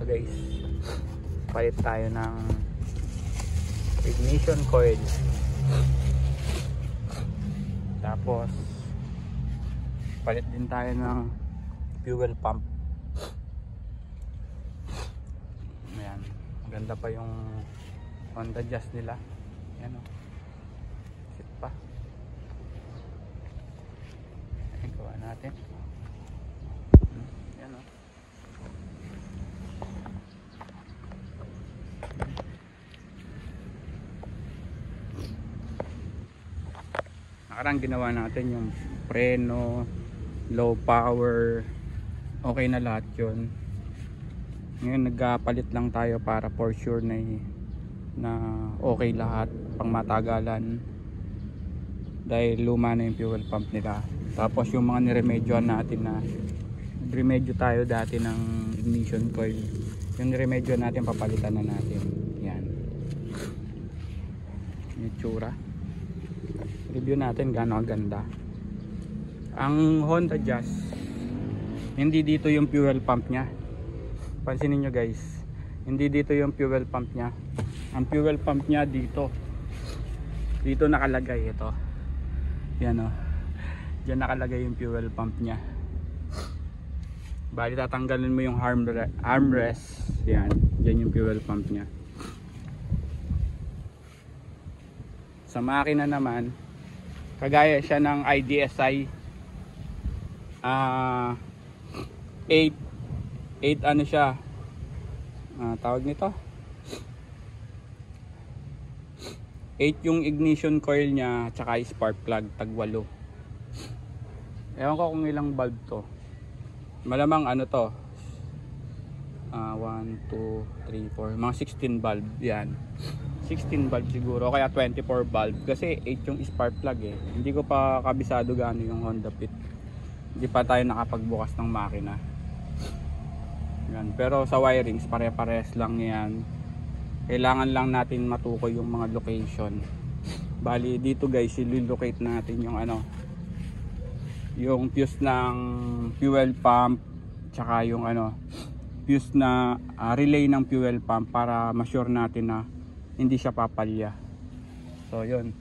guys, palit tayo ng ignition coil, tapos palit din tayo ng fuel pump. Ayan, maganda pa yung Honda Jazz nila. Ayan o, sit pa. Ayan, gawa natin. Ayan o. Nakarang ginawa natin yung preno, low power, okay na lahat yun. Ngayon nagpalit lang tayo para for sure na okay lahat, pang matagalan, dahil luma na yung fuel pump nila. Tapos yung mga niremedyoan natin, na remedyo tayo dati ng ignition coil, yung niremedyo natin papalitan na natin. Yan yung itsura, review natin gaano ganda. Ang Honda Jazz, hindi dito yung fuel pump nya, pansinin nyo guys, hindi dito yung fuel pump nya. Ang fuel pump nya dito nakalagay. Ito yan o, dyan nakalagay yung fuel pump nya. Bali tatanggalin mo yung armrest, yan, dyan yung fuel pump nya. Sa makina naman, kagaya siya ng IDSI 8 ano siya, tawag nito 8 yung ignition coil nya, tsaka spark plug, tag 8. Ewan ko kung ilang bulb to, malamang ano to, 1, 2, 3, 4, mga 16 bulb yan, 16 bulb siguro, kaya 24 bulb kasi 8 yung spark plug eh. Hindi ko pa kabisado gaano yung Honda Fit, hindi pa tayo nakapagbukas ng makina yan. Pero sa wirings pare-pares lang yan, kailangan lang natin matukoy yung mga location. Bali dito guys, i-locate natin yung yung fuse ng fuel pump, tsaka yung fuse na relay ng fuel pump, para ma-sure natin na hindi siya papalya. So yun,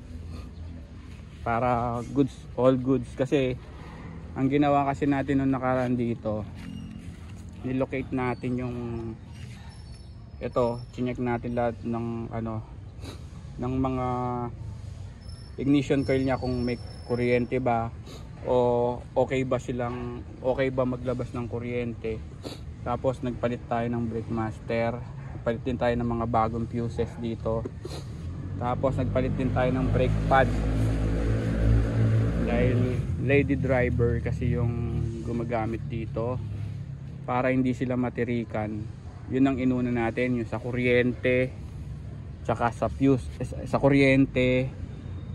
para goods, all goods. Kasi ang ginawa kasi natin nung nakaraan dito, nilocate natin yung ito, chinek natin lahat ng ng mga ignition coil nya, kung may kuryente ba, o okay ba maglabas ng kuryente. Tapos nagpalit tayo ng brake master, nagpalit din tayo ng mga bagong fuses dito. Tapos nagpalit din tayo ng brake pad, dahil lady driver kasi yung gumagamit dito, para hindi sila matirikan. Yun ang inuna natin, yung sa kuryente, tsaka sa fuse, sa kuryente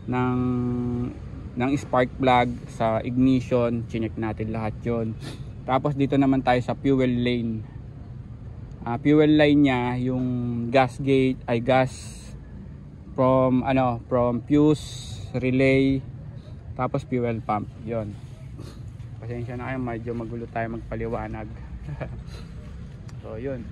ng spark plug, sa ignition, chinek natin lahat yon. Tapos dito naman tayo sa fuel lane. Fuel line nya, yung gas gate, ay gas from fuse, relay, tapos fuel pump. Yon, pasensya na kayo, medyo magulo tayo magpaliwanag. So yun.